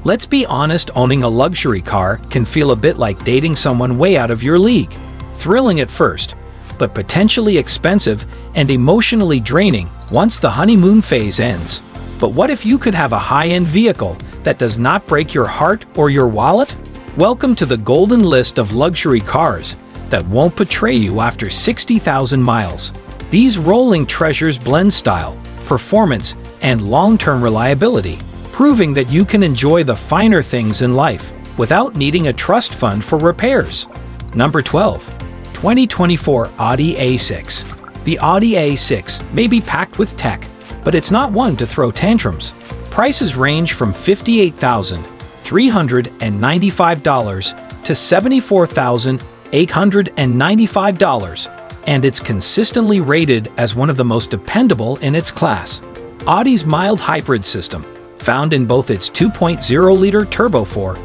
Let's be honest, owning a luxury car can feel a bit like dating someone way out of your league. Thrilling at first, but potentially expensive and emotionally draining once the honeymoon phase ends. But what if you could have a high-end vehicle that does not break your heart or your wallet? Welcome to the golden list of luxury cars that won't betray you after 60,000 miles. These rolling treasures blend style, performance, and long-term reliability, proving that you can enjoy the finer things in life without needing a trust fund for repairs. Number 12. 2024 Audi A6. The Audi A6 may be packed with tech, but it's not one to throw tantrums. Prices range from $58,395 to $74,895, and it's consistently rated as one of the most dependable in its class. Audi's mild hybrid system, found in both its 2.0-liter Turbo 4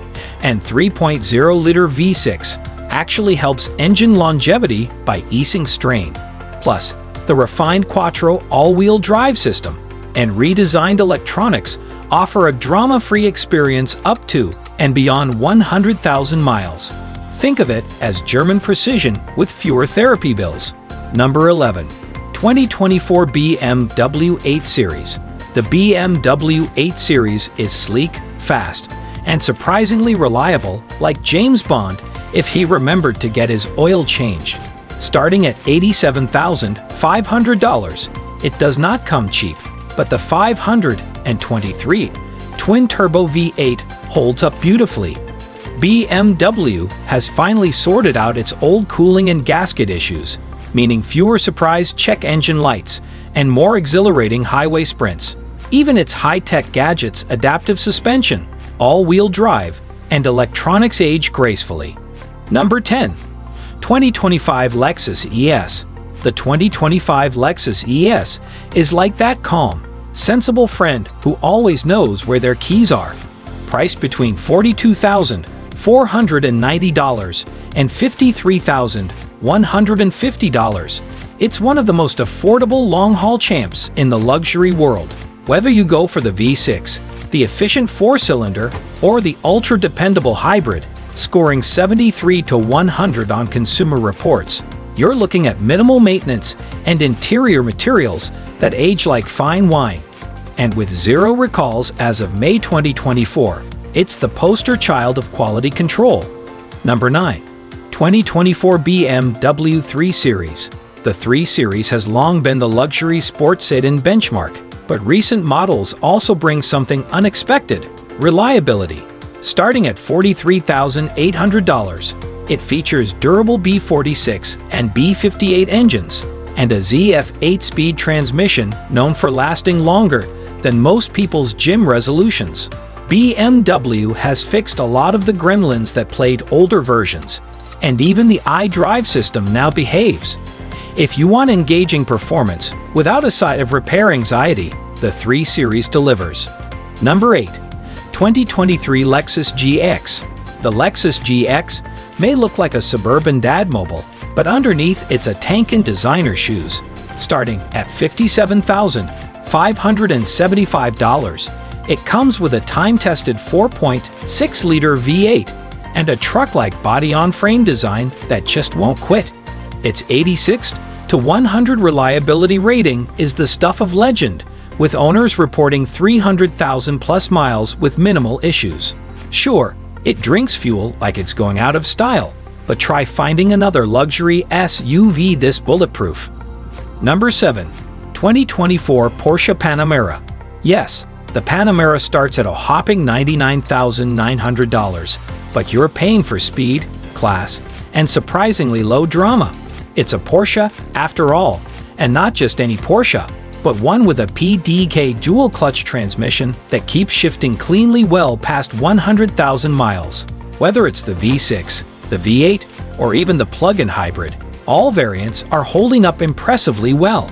and 3.0-liter V6, actually helps engine longevity by easing strain. Plus, the refined Quattro all-wheel drive system and redesigned electronics offer a drama-free experience up to and beyond 100,000 miles. Think of it as German precision with fewer therapy bills. Number 11. 2024 BMW 8 Series. The BMW 8 Series is sleek, fast, and surprisingly reliable, like James Bond if he remembered to get his oil changed. Starting at $87,500, it does not come cheap, but the 523 twin-turbo V8 holds up beautifully. BMW has finally sorted out its old cooling and gasket issues, meaning fewer surprise check engine lights and more exhilarating highway sprints. Even its high-tech gadgets, adaptive suspension, all-wheel drive, and electronics age gracefully. Number 10. 2025 Lexus ES. The 2025 Lexus ES is like that calm, sensible friend who always knows where their keys are. Priced between $42,490 and $53,150, it's one of the most affordable long-haul champs in the luxury world. Whether you go for the V6, the efficient 4-cylinder, or the ultra-dependable hybrid, scoring 73 to 100 on Consumer Reports, you're looking at minimal maintenance and interior materials that age like fine wine. And with 0 recalls as of May 2024, it's the poster child of quality control. Number 9. 2024 BMW 3 Series. The 3 Series has long been the luxury sports sedan benchmark, but recent models also bring something unexpected: reliability. Starting at $43,800, it features durable B46 and B58 engines and a ZF 8-speed transmission known for lasting longer than most people's gym resolutions. BMW has fixed a lot of the gremlins that plagued older versions, and even the iDrive system now behaves. If you want engaging performance without a side of repair anxiety, the 3 Series delivers. Number 8. 2023 Lexus GX. The Lexus GX may look like a suburban dad mobile, but underneath it's a tank in designer shoes. Starting at $57,575, it comes with a time-tested 4.6-liter V8 and a truck-like body-on-frame design that just won't quit. Its 86 to 100 reliability rating is the stuff of legend, with owners reporting 300,000 plus miles with minimal issues. Sure, it drinks fuel like it's going out of style, but try finding another luxury SUV this bulletproof. Number 7. 2024 Porsche Panamera. Yes, the Panamera starts at a hopping $99,900, but you're paying for speed, class, and surprisingly low drama. It's a Porsche, after all, and not just any Porsche, but one with a PDK dual-clutch transmission that keeps shifting cleanly well past 100,000 miles. Whether it's the V6, the V8, or even the plug-in hybrid, all variants are holding up impressively well.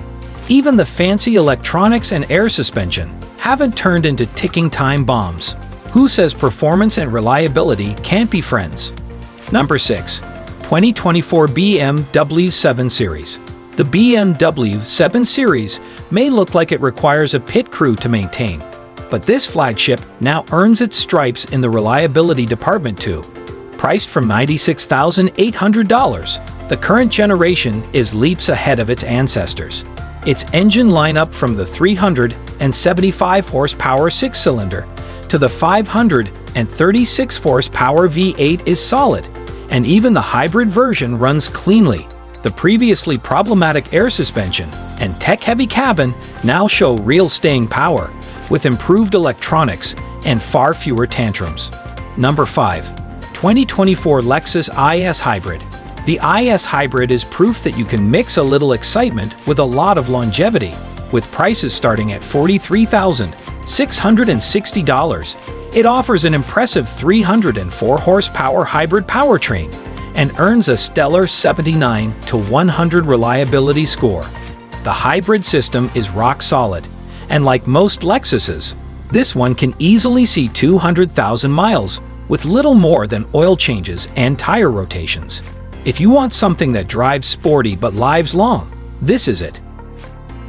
Even the fancy electronics and air suspension haven't turned into ticking time bombs. Who says performance and reliability can't be friends? Number 6. 2024 BMW 7 Series. The BMW 7 Series may look like it requires a pit crew to maintain, But this flagship now earns its stripes in the reliability department too. Priced from $96,800, the current generation is leaps ahead of its ancestors. Its engine lineup from the 375 horsepower 6-cylinder to the 536 horsepower V8 is solid, and even the hybrid version runs cleanly. The previously problematic air suspension and tech-heavy cabin now show real staying power, with improved electronics and far fewer tantrums. Number 5. 2024 Lexus IS Hybrid. The IS Hybrid is proof that you can mix a little excitement with a lot of longevity, with prices starting at $43,660. It offers an impressive 304 horsepower hybrid powertrain and earns a stellar 79 to 100 reliability score. The hybrid system is rock solid, and like most Lexuses, this one can easily see 200,000 miles with little more than oil changes and tire rotations. If you want something that drives sporty but lives long, this is it.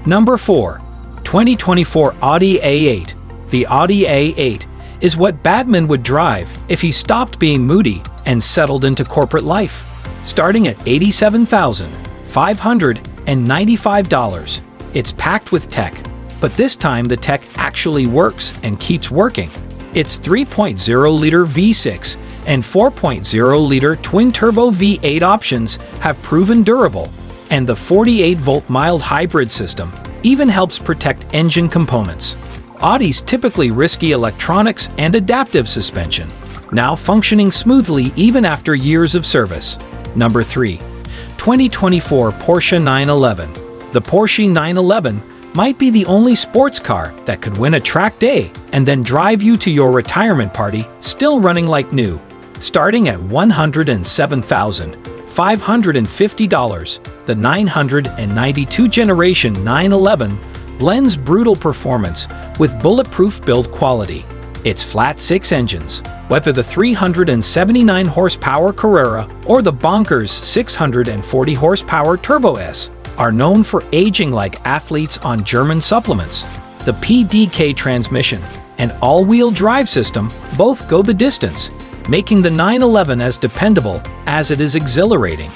Number 4. 2024 Audi A8. The Audi A8 is what Batman would drive if he stopped being moody and settled into corporate life. Starting at $87,595, it's packed with tech, but this time the tech actually works and keeps working. Its 3.0-liter V6 and 4.0-liter twin-turbo V8 options have proven durable, and the 48-volt mild hybrid system even helps protect engine components. Audi's typically risky electronics and adaptive suspension, now functioning smoothly even after years of service. Number 3. 2024 Porsche 911. The Porsche 911 might be the only sports car that could win a track day and then drive you to your retirement party still running like new. Starting at $107,550, the 992 generation 911 blends brutal performance with bulletproof build quality. Its flat six engines, whether the 379 horsepower Carrera or the bonkers 640 horsepower Turbo S, are known for aging like athletes on German supplements. The PDK transmission and all-wheel drive system both go the distance, making the 911 as dependable as it is exhilarating.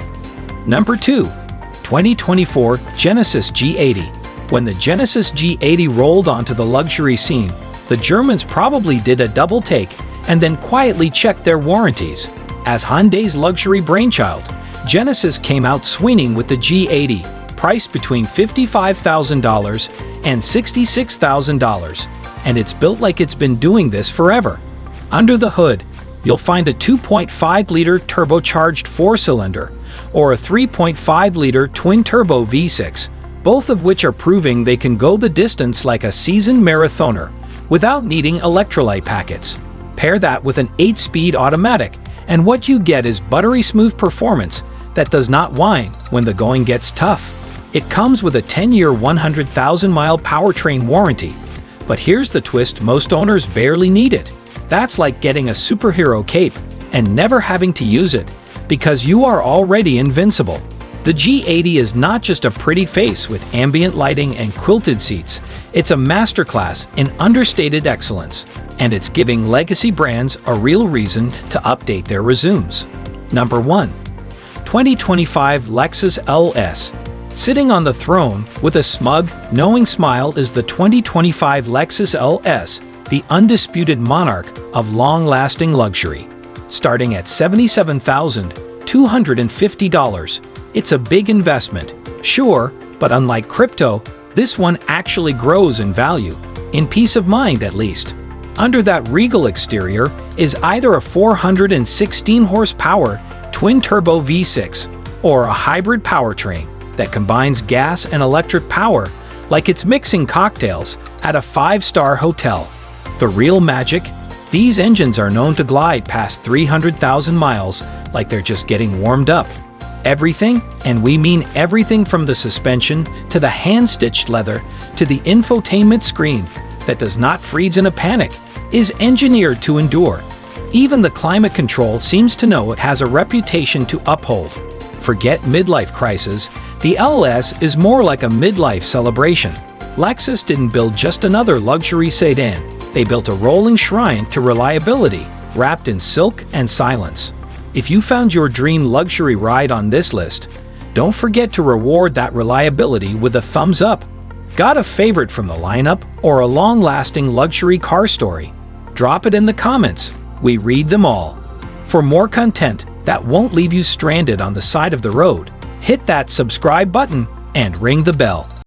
Number 2. 2024 Genesis G80. When the Genesis G80 rolled onto the luxury scene, the Germans probably did a double take and then quietly checked their warranties. As Hyundai's luxury brainchild, Genesis came out swinging with the G80, priced between $55,000 and $66,000, and it's built like it's been doing this forever. Under the hood, you'll find a 2.5-liter turbocharged 4-cylinder or a 3.5-liter twin-turbo V6, both of which are proving they can go the distance like a seasoned marathoner without needing electrolyte packets. Pair that with an 8-speed automatic, and what you get is buttery smooth performance that does not whine when the going gets tough. It comes with a 10-year 100,000-mile powertrain warranty. But here's the twist: most owners barely need it. That's like getting a superhero cape and never having to use it, because you are already invincible. The G80 is not just a pretty face with ambient lighting and quilted seats. It's a masterclass in understated excellence, and it's giving legacy brands a real reason to update their resumes. Number 1. 2025 Lexus LS. Sitting on the throne with a smug, knowing smile is the 2025 Lexus LS, the undisputed monarch of long-lasting luxury. Starting at $77,250, it's a big investment, sure, but unlike crypto, this one actually grows in value, in peace of mind at least. Under that regal exterior is either a 416 horsepower twin-turbo V6 or a hybrid powertrain that combines gas and electric power like it's mixing cocktails at a 5-star hotel. The real magic? These engines are known to glide past 300,000 miles like they're just getting warmed up. Everything, and we mean everything from the suspension to the hand-stitched leather to the infotainment screen that does not freeze in a panic, is engineered to endure. Even the climate control seems to know it has a reputation to uphold. Forget midlife crisis, the LS is more like a midlife celebration. Lexus didn't build just another luxury sedan. They built a rolling shrine to reliability, wrapped in silk and silence. If you found your dream luxury ride on this list, don't forget to reward that reliability with a thumbs up. Got a favorite from the lineup or a long-lasting luxury car story? Drop it in the comments. We read them all. For more content that won't leave you stranded on the side of the road, hit that subscribe button and ring the bell.